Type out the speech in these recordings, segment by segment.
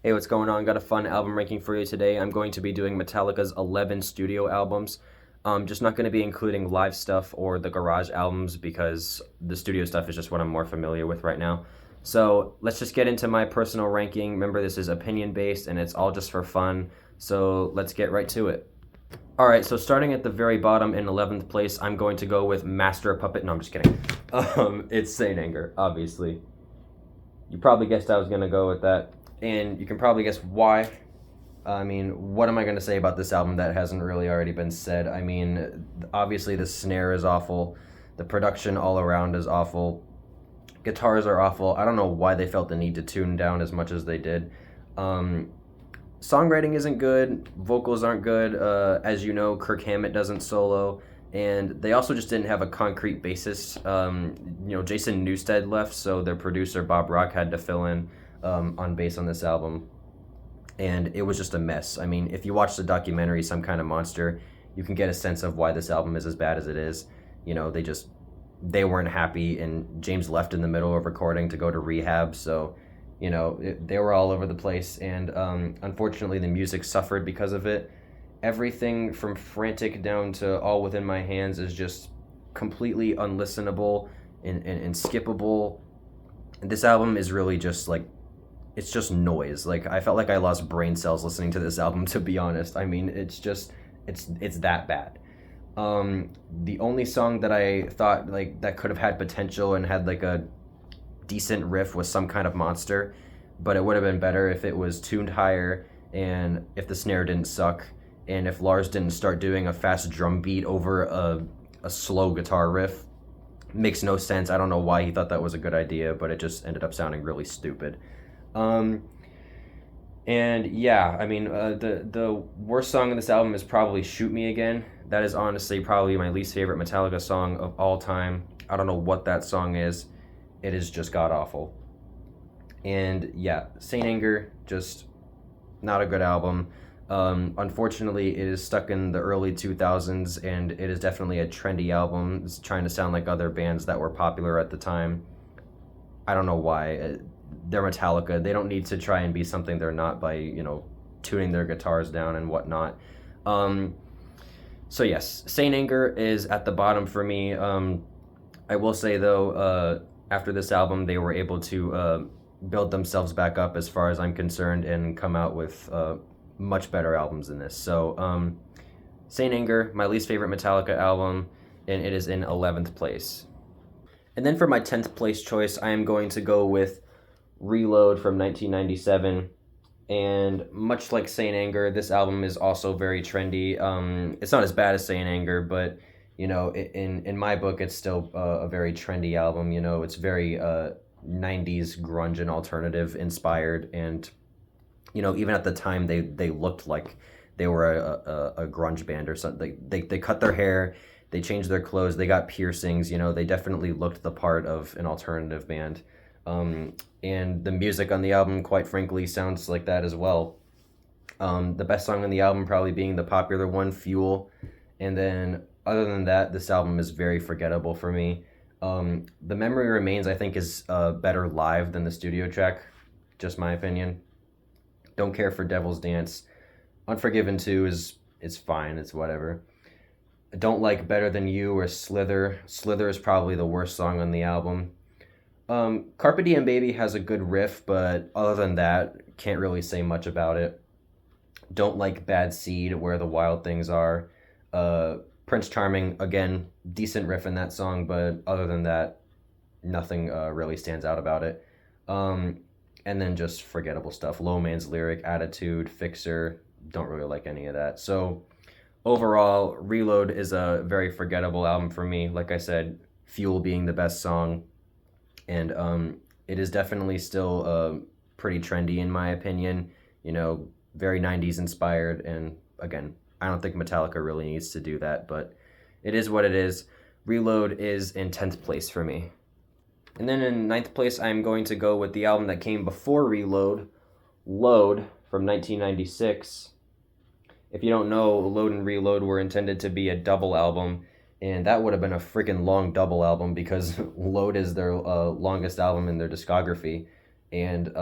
Hey, what's going on? Got a fun album ranking for you today. I'm going to be doing Metallica's 11 studio albums. Just not going to be including live stuff or the garage albums because the studio stuff is just what I'm more familiar with right now. So let's just get into my personal ranking. Remember, this is opinion based and it's all just for fun. So let's get right to it. All right, so starting at the very bottom in 11th place, I'm going to go with Master of Puppet. No, I'm just kidding. It's Saint Anger, obviously. You probably guessed I was going to go with that. And you can probably guess why. I mean, what am I going to say about this album that hasn't really already been said? I mean, obviously the snare is awful. The production all around is awful. Guitars are awful. I don't know why they felt the need to tune down as much as they did. Songwriting isn't good. Vocals aren't good. As you know, Kirk Hammett doesn't solo. And they also just didn't have a concrete bassist. Jason Newsted left, so their producer, Bob Rock, had to fill in on bass on this album, and it was just a mess. I mean, if you watch the documentary Some Kind of Monster, you can get a sense of why this album is as bad as it is. They weren't happy, and James left in the middle of recording to go to rehab, so they were all over the place, and unfortunately the music suffered because of it. Everything from Frantic down to All Within My Hands is just completely unlistenable and skippable. This album is really just like, it's just noise. Like, I felt like I lost brain cells listening to this album, to be honest. I mean, it's that bad. The only song that I thought like that could have had potential and had like a decent riff was Some Kind of Monster, but it would have been better if it was tuned higher and if the snare didn't suck and if Lars didn't start doing a fast drum beat over a slow guitar riff. Makes no sense. I don't know why he thought that was a good idea, but it just ended up sounding really stupid. And yeah, I mean, the worst song on this album is probably "Shoot Me Again." That is honestly probably my least favorite Metallica song of all time. I don't know what that song is. It is just god awful. And yeah, Saint Anger, just not a good album. Unfortunately, it is stuck in the early 2000s, and it is definitely a trendy album. It's trying to sound like other bands that were popular at the time. I don't know why. They're Metallica. They don't need to try and be something they're not by, tuning their guitars down and whatnot. So yes, Saint Anger is at the bottom for me. I will say, though, after this album, they were able to build themselves back up as far as I'm concerned and come out with much better albums than this. So Saint Anger, my least favorite Metallica album, and it is in 11th place. And then for my 10th place choice, I am going to go with Reload from 1997. And much like Saint Anger, this album is also very trendy. It's not as bad as Saint Anger, but in my book, it's still a very trendy album. It's very 90s grunge and alternative inspired, and even at the time they looked like they were a grunge band or something. They cut their hair, they changed their clothes, they got piercings. They definitely looked the part of an alternative band. And the music on the album, quite frankly, sounds like that as well. The best song on the album probably being the popular one, Fuel. And then other than that, this album is very forgettable for me. The Memory Remains, I think, is better live than the studio track, just my opinion. Don't care for Devil's Dance. Unforgiven 2 is fine, it's whatever. I don't like Better Than You or Slither. Slither is probably the worst song on the album. Carpe Diem Baby has a good riff, but other than that, can't really say much about it. Don't like Bad Seed, Where the Wild Things Are. Prince Charming, again, decent riff in that song, but other than that, nothing really stands out about it. And then just forgettable stuff. Low Man's Lyric, Attitude, Fixer, don't really like any of that. So overall, Reload is a very forgettable album for me. Like I said, Fuel being the best song. And it is definitely still pretty trendy in my opinion. Very 90s inspired. And again, I don't think Metallica really needs to do that, but it is what it is. Reload is in 10th place for me. And then in 9th place, I'm going to go with the album that came before Reload, Load from 1996. If you don't know, Load and Reload were intended to be a double album, and that would have been a freaking long double album because Load is their longest album in their discography. And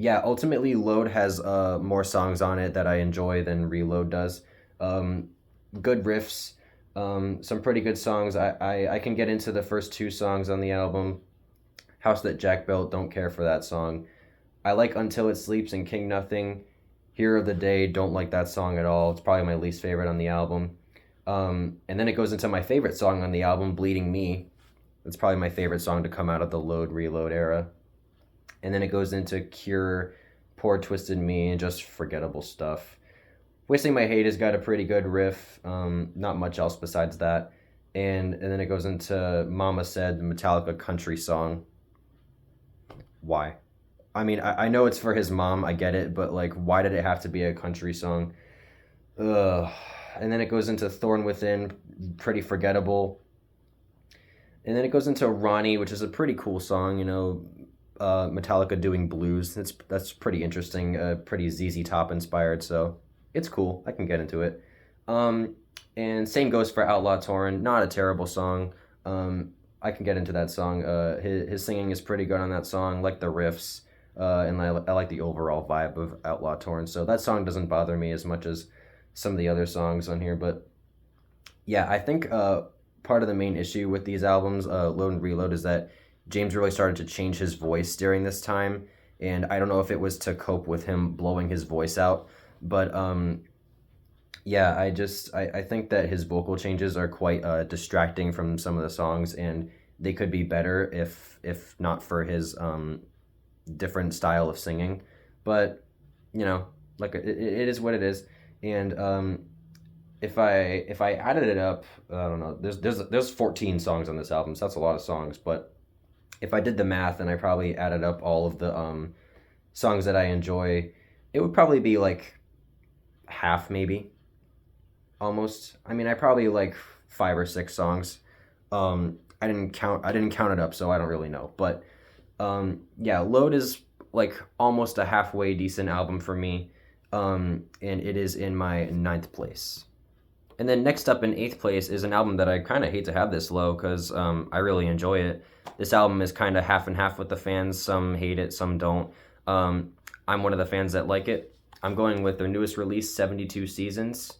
Yeah, ultimately, Load has more songs on it that I enjoy than Reload does. Um, Good riffs, some pretty good songs. I can get into the first two songs on the album. House That Jack Built, don't care for that song. I like Until It Sleeps and King Nothing. Hero of the Day, don't like that song at all. It's probably my least favorite on the album. And then it goes into my favorite song on the album, Bleeding Me. That's probably my favorite song to come out of the Load Reload era. And then it goes into Cure, Poor Twisted Me, and just forgettable stuff. Wasting My Hate has got a pretty good riff. Not much else besides that. And then it goes into Mama Said, the Metallica country song. Why? I mean, I know it's for his mom, I get it, but like, why did it have to be a country song? Ugh. And then it goes into Thorn Within, pretty forgettable. And then it goes into Ronnie, which is a pretty cool song, Metallica doing blues. That's pretty interesting, pretty ZZ Top inspired, so it's cool. I can get into it. Um, and same goes for Outlaw Torn. Not a terrible song. I can get into that song. His singing is pretty good on that song, like the riffs, and I like the overall vibe of Outlaw Torn. So that song doesn't bother me as much as some of the other songs on here. But yeah, I think part of the main issue with these albums, Load and Reload, is that James really started to change his voice during this time, and I don't know if it was to cope with him blowing his voice out, but yeah, I think that his vocal changes are quite distracting from some of the songs, and they could be better if not for his different style of singing. But you know, like it is what it is, and if I added it up, I don't know. There's 14 songs on this album, so that's a lot of songs. But if I did the math and I probably added up all of the songs that I enjoy, it would probably be like half, maybe almost. I mean, I probably like five or six songs. I didn't count it up, so I don't really know. But yeah, Load is like almost a halfway decent album for me, and it is in my ninth place. And then next up in eighth place is an album that I kind of hate to have this low because I really enjoy it. This album is kind of half and half with the fans. Some hate it, some don't. I'm one of the fans that like it. I'm going with their newest release, 72 Seasons.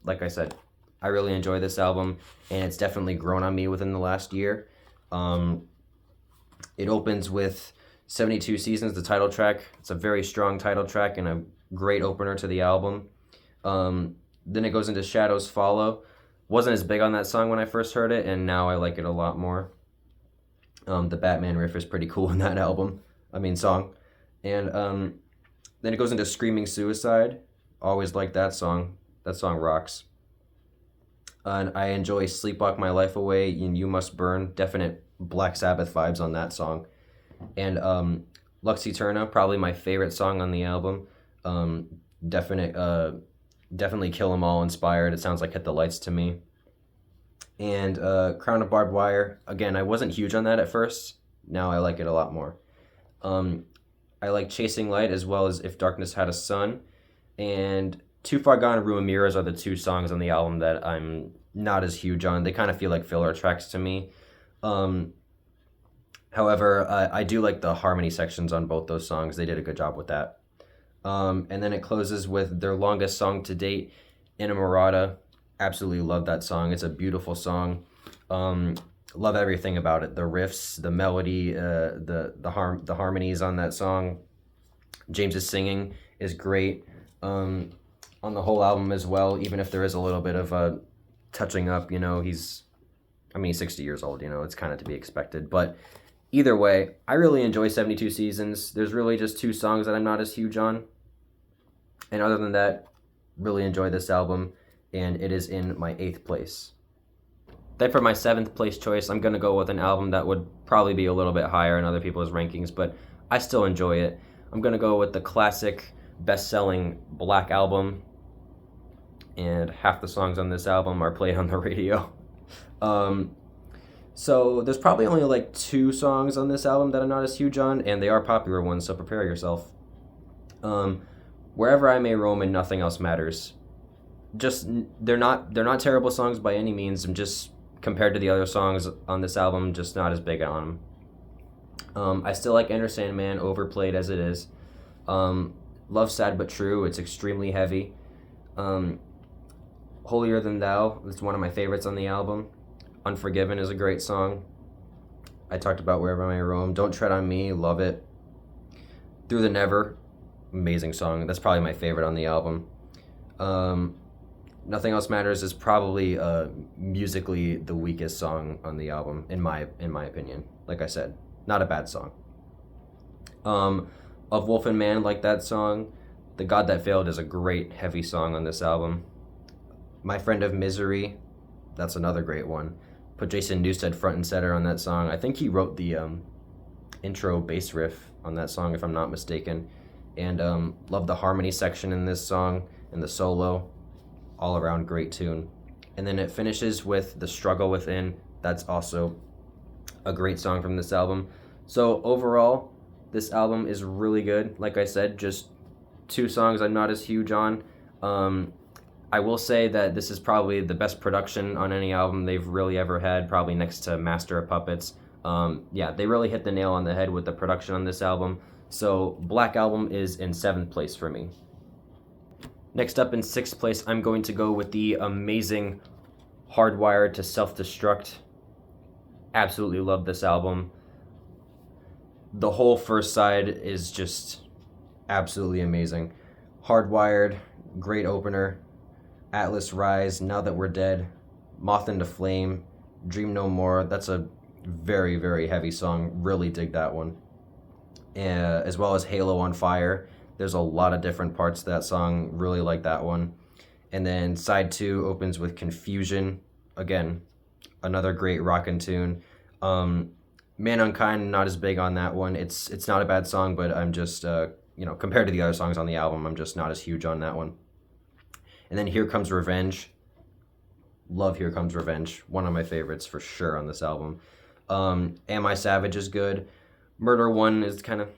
Like I said, I really enjoy this album, and it's definitely grown on me within the last year. Um, it opens with 72 Seasons, the title track. It's a very strong title track and a great opener to the album. Then it goes into Shadows Follow. Wasn't as big on that song when I first heard it, and now I like it a lot more. The Batman riff is pretty cool in that song. And then it goes into Screaming Suicide. Always like that song. That song rocks. And I enjoy Sleepwalk My Life Away and You Must Burn. Definite Black Sabbath vibes on that song. And Lux Eterna, probably my favorite song on the album. Um, definite, definitely Kill 'Em All inspired. It sounds like Hit the Lights to me. And Crown of Barbed Wire. Again, I wasn't huge on that at first. Now I like it a lot more. Um, I like Chasing Light as well as If Darkness Had a Sun. And Too Far Gone and Ruin Mirrors are the two songs on the album that I'm not as huge on. They kind of feel like filler tracks to me. Um, However, I do like the harmony sections on both those songs. They did a good job with that. And then it closes with their longest song to date, Inamorata. Absolutely love that song. It's a beautiful song. Um, Love everything about it. The riffs, the melody, the harmonies on that song. James's singing is great. On the whole album as well, even if there is a little bit of touching up, he's 60 years old, it's kind of to be expected. But either way, I really enjoy 72 Seasons. There's really just two songs that I'm not as huge on. And other than that, really enjoy this album, and it is in my eighth place. Then for my seventh place choice, I'm going to go with an album that would probably be a little bit higher in other people's rankings, but I still enjoy it. I'm going to go with the classic, best-selling Black Album, and half the songs on this album are played on the radio. So there's probably only like two songs on this album that I'm not as huge on, and they are popular ones, so prepare yourself. Wherever I May Roam and Nothing Else Matters. Just they're not terrible songs by any means. I'm just compared to the other songs on this album, just not as big on them. I still like Enter Sandman, overplayed as it is. Um, Love Sad But True, it's extremely heavy. Um, Holier Than Thou, it's one of my favorites on the album. Unforgiven is a great song. I talked about Wherever I May Roam. Don't Tread on Me, love it. Through the Never, amazing song. That's probably my favorite on the album. Um, Nothing Else Matters is probably musically the weakest song on the album, in my opinion. Like I said, not a bad song. Um, of Wolf and Man, like that song. The God That Failed is a great heavy song on this album. My Friend of Misery, that's another great one. Put Jason Newsted front and center on that song. I think he wrote the intro bass riff on that song, if I'm not mistaken. And love the harmony section in this song and the solo. All around great tune. And then it finishes with The Struggle Within. That's also a great song from this album. So overall, this album is really good. Like I said, just two songs I'm not as huge on. I will say that this is probably the best production on any album they've really ever had, probably next to Master of Puppets. Yeah, they really hit the nail on the head with the production on this album. So Black Album is in 7th place for me. Next up in 6th place, I'm going to go with the amazing Hardwired to Self-Destruct. Absolutely love this album. The whole first side is just absolutely amazing. Hardwired, great opener. Atlas Rise, Now That We're Dead, Moth into Flame, Dream No More. That's a very, very heavy song. Really dig that one. As well as Halo on Fire. There's a lot of different parts to that song. Really like that one. And then side 2 opens with Confusion. Again, another great rockin' tune. Man Unkind, not as big on that one. It's not a bad song, but I'm just compared to the other songs on the album, I'm just not as huge on that one. And then Here Comes Revenge. Love Here Comes Revenge. One of my favorites for sure on this album. Am I Savage is good. Murder One is kind of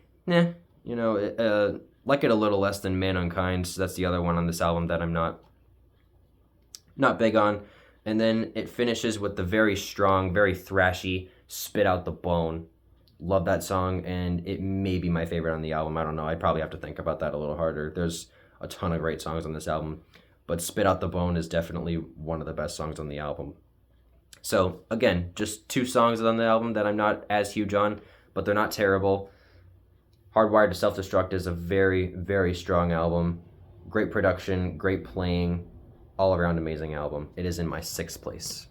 like it a little less than Man Unkind. So that's the other one on this album that I'm not big on. And then it finishes with the very strong, very thrashy Spit Out the Bone. Love that song, and it may be my favorite on the album. I don't know. I'd probably have to think about that a little harder. There's a ton of great songs on this album, but Spit Out the Bone is definitely one of the best songs on the album. So again, just two songs on the album that I'm not as huge on, but they're not terrible. Hardwired to Self-Destruct is a very, very strong album. Great production, great playing, all around amazing album. It is in my 6th place.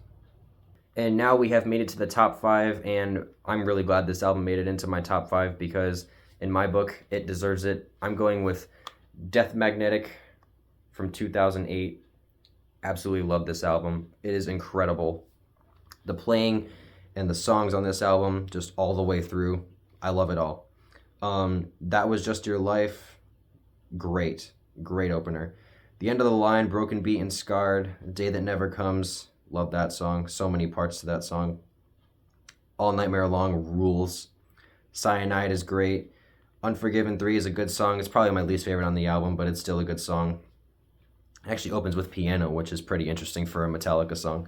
And now we have made it to the top 5, and I'm really glad this album made it into my top 5 because in my book, it deserves it. I'm going with Death Magnetic from 2008. Absolutely love this album. It is incredible. The playing and the songs on this album, just all the way through, I love it all. That Was Just Your Life, great opener. The End of the Line, Broken Beat and Scarred, Day That Never Comes, love that song. So many parts to that song. All Nightmare Long rules. Cyanide is great. Unforgiven 3 is a good song. It's probably my least favorite on the album, but it's still a good song. It actually opens with piano, which is pretty interesting for a Metallica song.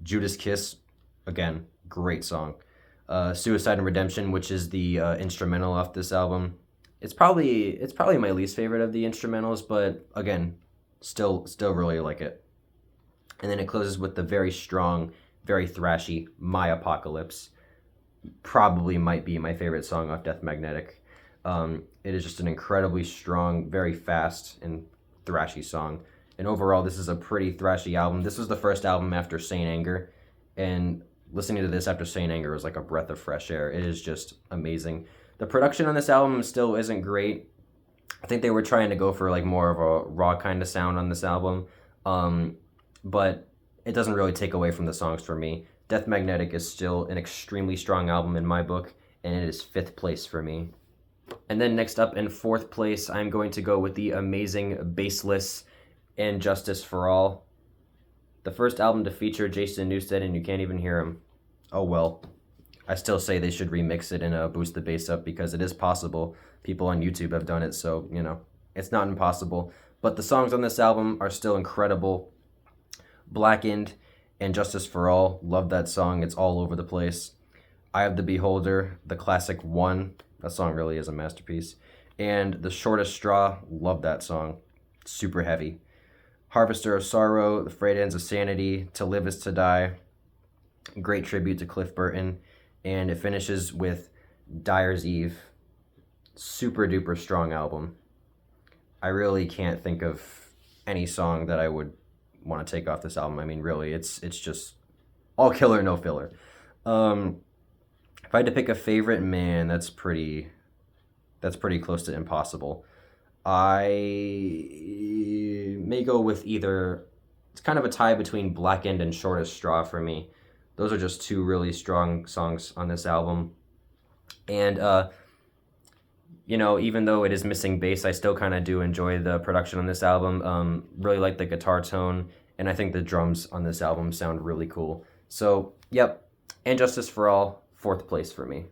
Judas Kiss, again, great song. Suicide and Redemption, which is the instrumental off this album. It's probably my least favorite of the instrumentals, but again, still really like it. And then it closes with the very strong, very thrashy My Apocalypse. Probably might be my favorite song off Death Magnetic. It is just an incredibly strong, very fast and thrashy song. And overall, this is a pretty thrashy album. This was the first album after Saint Anger, and listening to this after Saint Anger was like a breath of fresh air. It is just amazing. The production on this album still isn't great. I think they were trying to go for like more of a raw kind of sound on this album, but it doesn't really take away from the songs for me. Death Magnetic is still an extremely strong album in my book, and it is 5th place for me. And then next up in 4th place, I'm going to go with the amazing Baseless and Justice for All. The first album to feature Jason Newsted, and you can't even hear him. Oh well. I still say they should remix it and boost the bass up because it is possible. People on YouTube have done it, so, it's not impossible. But the songs on this album are still incredible. Blackened and Justice for All, love that song. It's all over the place. Eye of the Beholder, the classic One. That song really is a masterpiece. And The Shortest Straw, love that song. Super heavy. Harvester of Sorrow, The Frayed Ends of Sanity, To Live is to Die. Great tribute to Cliff Burton. And it finishes with Dyer's Eve. Super duper strong album. I really can't think of any song that I would want to take off this album. I mean, really, it's just all killer, no filler. If I had to pick a favorite, man, that's pretty close to impossible. I may go with either. It's kind of a tie between Blackened and Shortest Straw for me. Those are just two really strong songs on this album. And even though it is missing bass, I still kind of do enjoy the production on this album. Really like the guitar tone, and I think the drums on this album sound really cool. So, yep, And Justice for All, 4th place for me.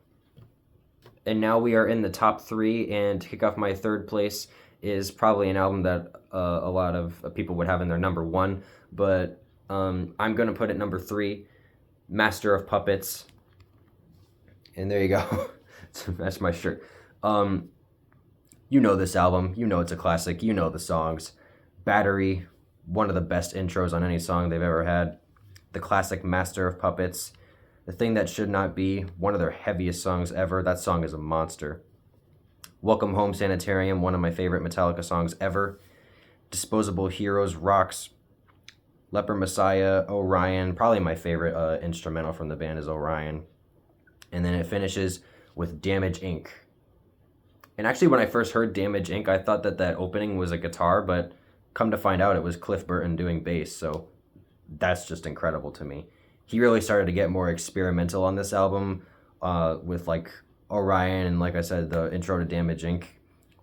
And now we are in the top 3, and to kick off my 3rd place is probably an album that a lot of people would have in their number 1, but I'm going to put it number 3, Master of Puppets. And there you go. That's my shirt. You know this album. You know it's a classic. You know the songs. Battery, one of the best intros on any song they've ever had. The classic Master of Puppets. The Thing That Should Not Be, one of their heaviest songs ever. That song is a monster. Welcome Home Sanitarium, one of my favorite Metallica songs ever. Disposable Heroes rocks. Leper Messiah, Orion, probably my favorite instrumental from the band is Orion. And then it finishes with Damage Inc. And actually, when I first heard Damage Inc., I thought that opening was a guitar, but come to find out it was Cliff Burton doing bass, so that's just incredible to me. He really started to get more experimental on this album with like Orion and, like I said, the intro to Damage Inc.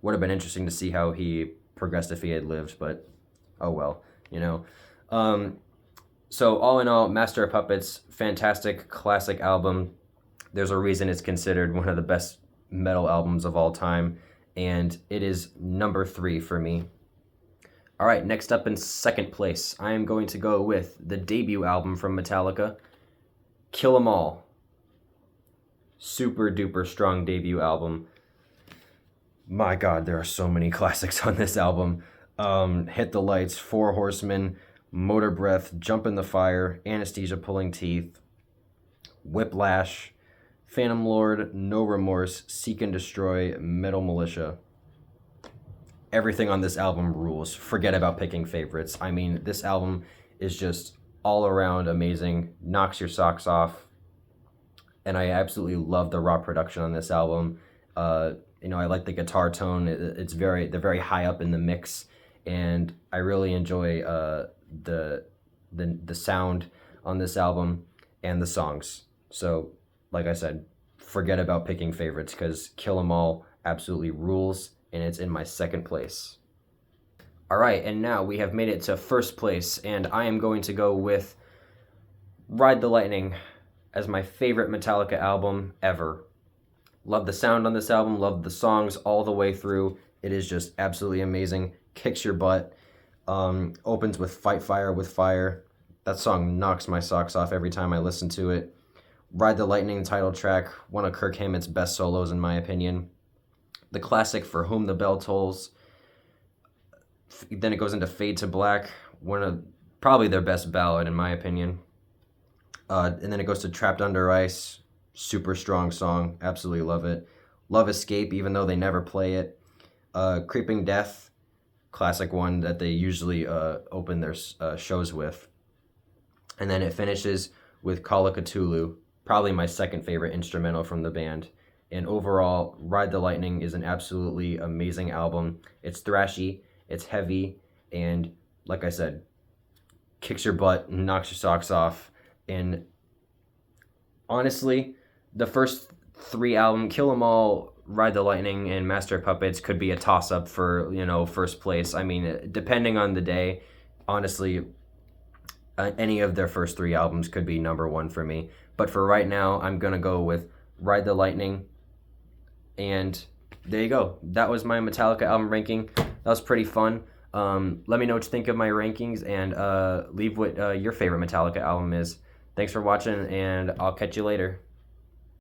Would have been interesting to see how he progressed if he had lived, but oh well, So all in all, Master of Puppets, fantastic, classic album. There's a reason it's considered one of the best metal albums of all time, and it is number 3 for me. All right, next up in 2nd place, I am going to go with the debut album from Metallica, Kill 'Em All. Super duper strong debut album. My God, there are so many classics on this album. Hit the Lights, Four Horsemen, Motor Breath, Jump in the Fire, Anesthesia Pulling Teeth, Whiplash, Phantom Lord, No Remorse, Seek and Destroy, Metal Militia. Everything on this album rules. Forget about picking favorites. I mean, this album is just all around amazing, knocks your socks off, and I absolutely love the raw production on this album. I like the guitar tone. They're very high up in the mix, and I really enjoy the sound on this album and the songs. So, like I said, forget about picking favorites because Kill 'Em All absolutely rules, and it's in my 2nd place. All right, and now we have made it to 1st place, and I am going to go with Ride the Lightning as my favorite Metallica album ever. Love the sound on this album, love the songs all the way through. It is just absolutely amazing. Kicks your butt. Opens with Fight Fire with Fire. That song knocks my socks off every time I listen to it. Ride the Lightning title track, one of Kirk Hammett's best solos in my opinion. The classic For Whom the Bell Tolls. Then it goes into Fade to Black, one of probably their best ballad in my opinion. And then it goes to Trapped Under Ice, super strong song, absolutely love it. Love Escape, even though they never play it. Creeping Death, classic one that they usually open their shows with. And then it finishes with Call of Cthulhu, probably my 2nd favorite instrumental from the band. And overall, Ride the Lightning is an absolutely amazing album. It's thrashy, it's heavy, and like I said, kicks your butt, knocks your socks off. And honestly, the first 3 albums, Kill 'Em All, Ride the Lightning, and Master of Puppets, could be a toss-up for, 1st place. I mean, depending on the day, honestly, any of their first 3 albums could be number 1 for me. But for right now, I'm going to go with Ride the Lightning. And there you go. That was my Metallica album ranking. That was pretty fun. Let me know what you think of my rankings, and leave what your favorite Metallica album is. Thanks for watching, and I'll catch you later.